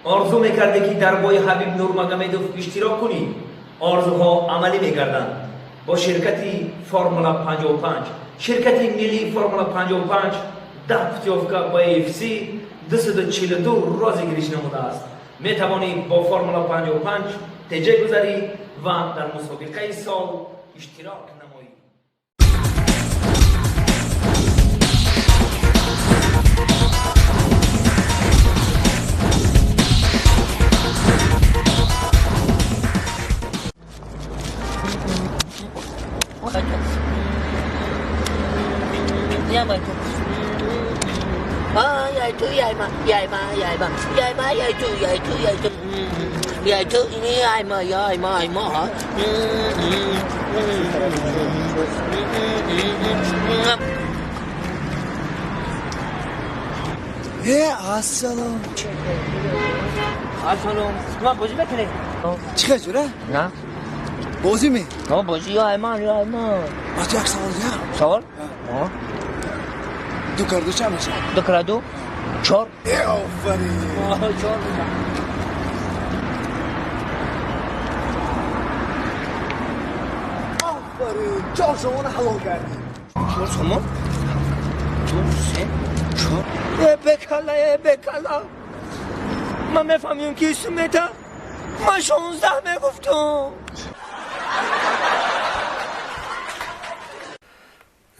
آرزو میکرده که در بای حبیب نورمگомедов اشتراک کنی. آرزوها عملی میگردند. با شرکتی فرمولا 55 شرکتی ملی فرمولا 55 10 پوتیوفکا با AFC 242 رازیگریش نموده است. می توانی با فرمولا 55 تجه گذاری و در مسابقه سال اشتراک نمایی. السلام السلام ما بازی بکنه چه جوره؟ نه بازی می؟ نه بازی یا ایمان بچه یک سوال دیم سوال؟ دو کردو چه میشه؟ دو کردو؟ 4 آفرین 4 آفرین 4 شما رو حلال کردی 4 شما؟ 2 3 4 بکلا من میفهمیم که اسمیتا من 16 میگفتم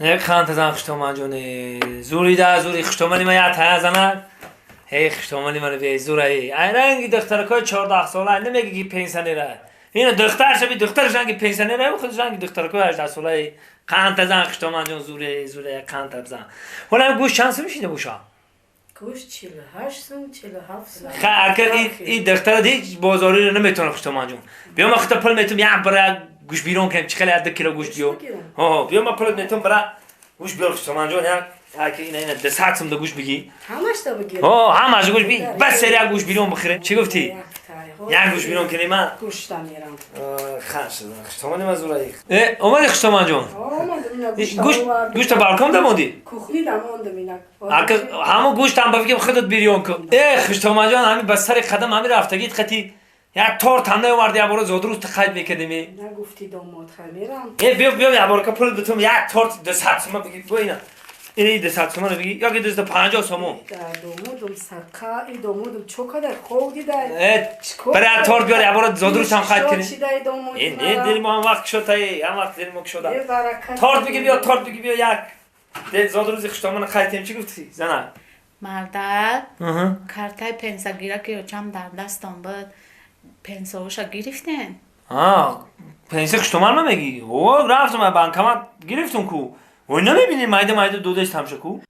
یک خانت زن خشتومن جونه زوری ده زوری خشتومنی من یه تایه زنه هی خشتومنی من بیایی زوره ای اینگی دخترکای 14 ساله نمیگی که 5 سنه ره این دختر شبی دخترش رنگی 5 سنه ره و خودش رنگی دخترکای 18 ساله خانت زن خشتومن جون زوره خانت زن حالا گوش چند سو میشینه بوشا؟ گوش 48 سون 47 سون اگر این دختر هیچ بازاری رو نمیتونه خشتومن جون بیا ما خطا پل میتونم یه برای گوش بیرون کنیم چه خیلی 10 کیلو گوش دیو بیا ما پل میتونم برای گوش بیار خشتومن جون که این 10 سوم گوش بگی همش تا بگیر همش گوش بگی بس سری گوش بیرون بخیره چی گفتی؟ یک گوش بیرون کنی من گوش تا میرم خش خشتومن مزورایی اومدی خشتومن جون گوش تا بالکن دموندی کوخنی دموندم اینا همون گوشت هم بگیم خودت بیرون کن خشتومن جان همین بس سر قدم همین رفتگیت خطی یک تور تنه اومدی یه بار زود روز تخیل میکردی نگفتی داماد خمیرم بیا یه بار که پول بتونم یک تور 200 تومان بگی تو اینا این 200 تومان بگی یا که 250 تومان دامودم سرقا ای دامودم چوکاده خودی ده برای تور بیار یه بار زود روز هم خیل کنی این این دل ما هم وقت شده هم وقت دل ما شده تور بگی بیا یک دل زود روز خشتومن خیل کنیم چی گفتی زنه مادر کارتای پنسا که چم در دستم بود پنساوشا گرفتن پنسه خشتومن نمیگی رفتم من بانکمات گرفتم کو وای نمیبینی مایده دودش تمشه کو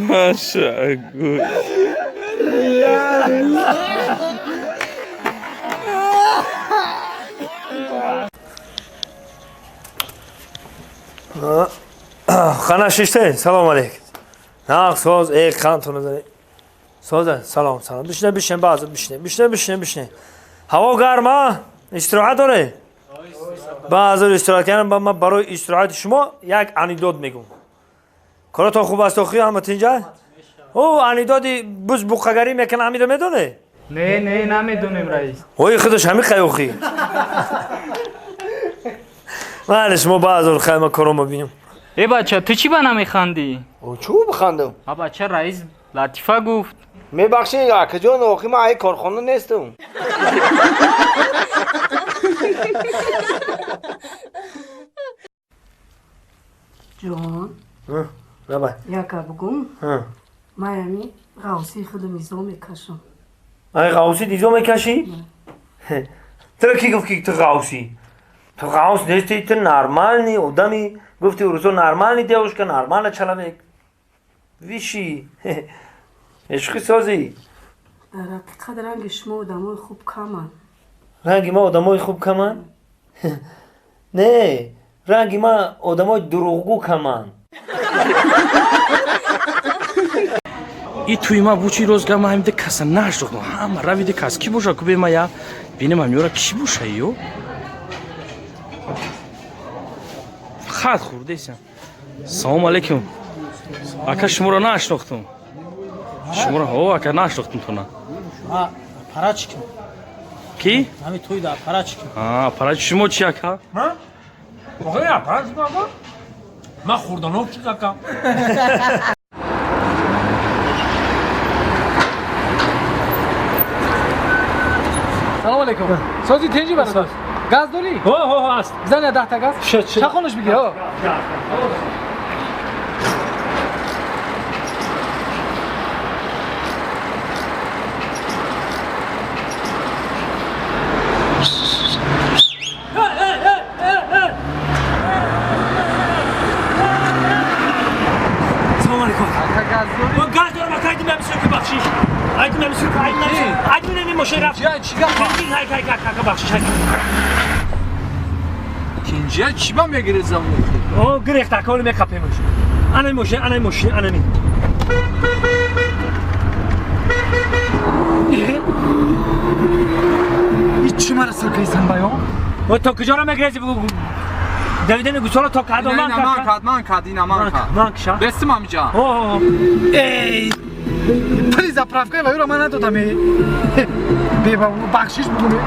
Nasza góra. خانه ششته سلام علیکم نه ساز یک خانتون داری ساز سلام بشین باز بشین هوا گرمه استراحت داره بعض استراحت کردن با ما برای استراحت شما یک انیداد میگم کارتون خوب است آخی احمد اینجا او انیدادی بز بوقگری میکنه همین رو میدونه نه نمیدونیم رئیس اوی خودش همین خیوخی معلش ما بعض خیمه کارو ببینیم ای بچه تو چی بنا میخندی؟ او چو بخندم؟ بچه رئیس لطیفه گفت میبخشی اکا جان آخی من ای کارخانه نیستم جان بابا یکا بگم مایمی غوصی خودم ایزو میکشم ای غوصی دیزو میکشی؟ تو کی گفت که تو غوصی؟ تو غوص نیستی تو نرمال نی آدمی گفتی ورسو نرمال نی دیوش که نرمال چلمک ویشی عشقی سازی در حقیقت رنگ شما آدمای خوب کمن رنگ ما آدمای خوب کمن؟ نه رنگی من آدمای دروغگو کمان И туи ма бучи розга ма ҳамида каса наштохтам. Ҳама равида кас ки боша ку бема я. Бинем ҳамиёра ки боша ё. Хат хурдесам. Салом алейкум. Ака шуморо наштохтам. Шуморо ҳо ака наштохтам туна. Парачкин. Ки? Ҳами туи да парачкин. Парач шумо чи ака? Ма? Охе я парачкин ака. Ма хурданов чи ака. سلام علیکم. سازی تنجی برادر. گاز داری؟ هو هست. بزن یه 10 تا گاز. چخونش بگیر ها. سلام علیکم گاز داری؟ من گاز دارم اکا ایدیم بمسیو که بخشیش ایدیم بمسیو که ایدیم نمی ماشه رفت چی گفت؟ های بخشیش کنجیا چی با میگیره زمان؟ او گریخت اکا اونو میکپه ماشه انا ماشه این چی مرا سرکه ایسان بایا؟ و تا کجا را میگریزی بگو دویدن گوسالا تا کدو من کد اینا من کد من کشا بستم امی جان ای پلی زپرافکای و یورا من ندادم بیبا بخشیش بگونه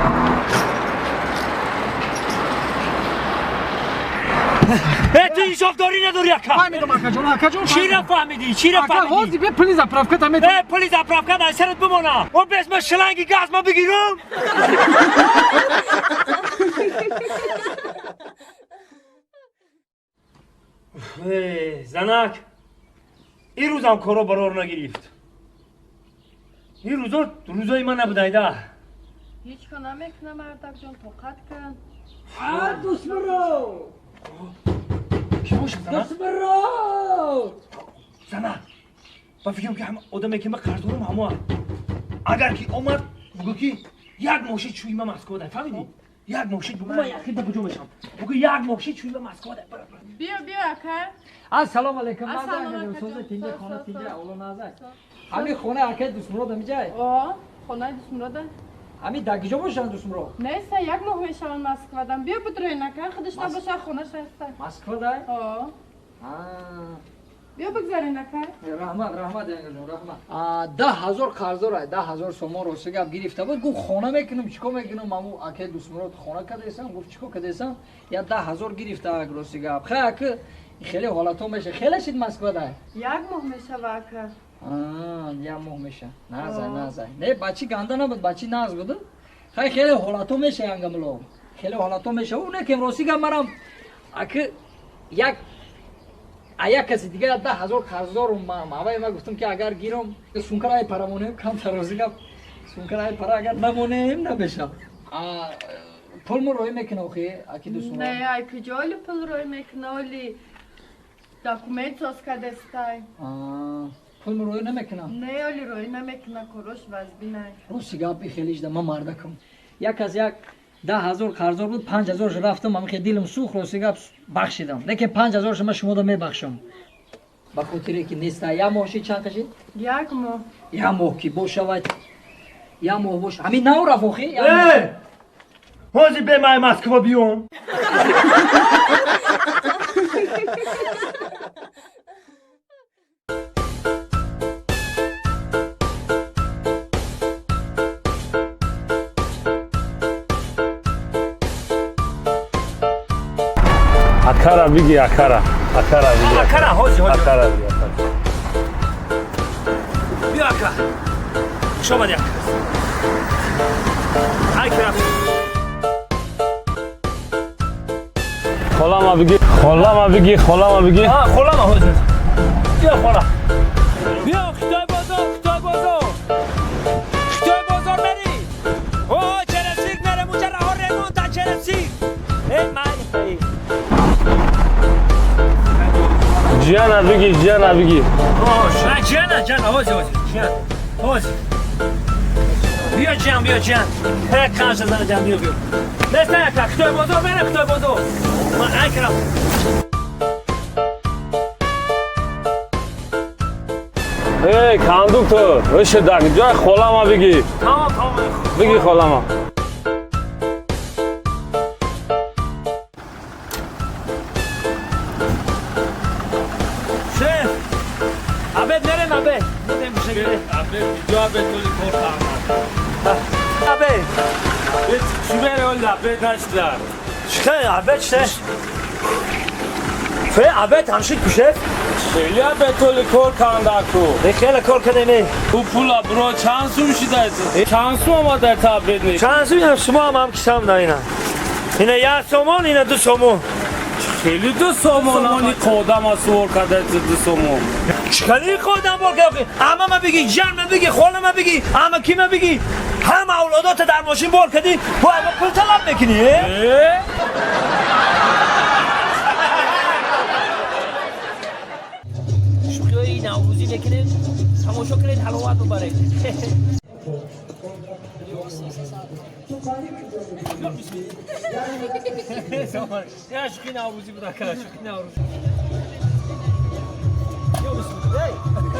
تو این شافداری نداری اکا فهمیدم اکا جان چی را فهمیدی؟ اکا هازی بیا پلی زپرافکای تا میتون پلی زپرافکا در سرت بمانا و به اسم شلنگی گاز ما بگیرم زنک این روزم کارا برار نگرفت این روزا روزای من نبودایده هیچ کار نمیکنه مردک جان توقت کن دوست برو. کی باشه زنک؟ دوست برو. زنک با فکرم که همه آدمه که من قرضورم همه اگر که اومد بگو که یک ماشین چوی من مسکو ده فهمیدی؟ یک ماشین بگو من یکی تا کجا بشم بگو یک ماشین چوی من مسکو ده بیا اکا السلام علیکم السلام من علیکم. سوز تینجا سوز، خانه سوز، تینجا سوز. اولو نازای همی خونه اکه دوست مراد می جای آه خونه دوست مراده همی دگیجا باشن دوست مراد نیسته یک ماه میشون مسکو دم بیا بدروی نکن خودش نباشه خونش هسته مسکو دای آه بیا بگذاری نکن رحمت انگل رحمت 10,000 قرضدار 10,000 سوم روسی گپ گرفته بود گفت خونه میکنم چیکار میکنم مامو اکه دوست مراد خونه کردیسم گفت چیکار کردیسم یا 10,000 گرفته روسی گپ خیلی خیلی حالاتو میشه خیلی شد مسکو دای یک ماه میشه واکر یا ماه میشه نازای نه بچی گنده نبود بچی ناز بود خیلی حالاتو میشه انگملو خیلی حالاتو میشه اونه که روسی گپ مرم اکه یک کسی دیگه 10,000 قرضدار ماوای ما گفتم که اگر گیرم سونکرای پرامونه کم تروزی گپ سونکرای پر اگر نمونه نبشه پول مو روی میکنه اخی اکی دوست نه ای کجای پول روی میکنه ولی داکومنت ساز کردستای پول مو روی نمیکنه نه ولی روی نمیکنه کروش وزبی نه روسی گپی خیلیش ده من مردکم یک از یک 10,000 قرضدار بود 5,000 رفتم من خیلی دلم سوخت روسی گپ بخشیدم لیکن 5,000 من شما رو میبخشم با خاطری که نیست یا ماشی چند کشید یک ماه یا ماه کی باشد یا ماه باش همین نو رفاخی هازی به من مسکو بیوم Akara bigi akara. Akara bigi. Akara hozi. Akara bigi akara. بیا اکا شما دی اکا های کرم Xolama bigi. Xolama bigi. Xolama bigi. خلام هوزی بیا خلا بیا خطای بازار خطای بازار بری اوه چرسیک نره موچه رها ریمون تا چرسیک ای معنی Jana bigi. Jana bigi. جانا هوزی جانا هوزی بیا جان بیا جان کانش زنم بیا بیا مثلا کتاب بزرگ بره کتاب بزرگ من اکرم ای کاندوکتور وش داگ جای خالما بگی تمام بگی خالما شef abed nereye abed nereye bir şey gele abed جا به تولی کار abed چی بره اون لبه نشدر çıkar abed işte fe abed hamşik bu şef خیلی به تولی کار کانداکو خیلی کار کردیم او پولا برو چند سو میشی دایزه چند سو ما در تابید نیست چند سو هم شما هم کسام دا اینا اینا یک سومون اینا دو سومون خیلی دو سومونی قدم ها سور کرده دو سومون چکلی قدم بار که اما ما بگی جان ما بگی خاله ما بگی اما کی ما بگی همه اولادات در ماشین بار کردی با اما پول طلب میکنی شوخی نوروزی میکنید تماشا کنید حلاوت ببرید یا شوخی نوروزی بود اکرا شوخی نوروزی یا بسم ای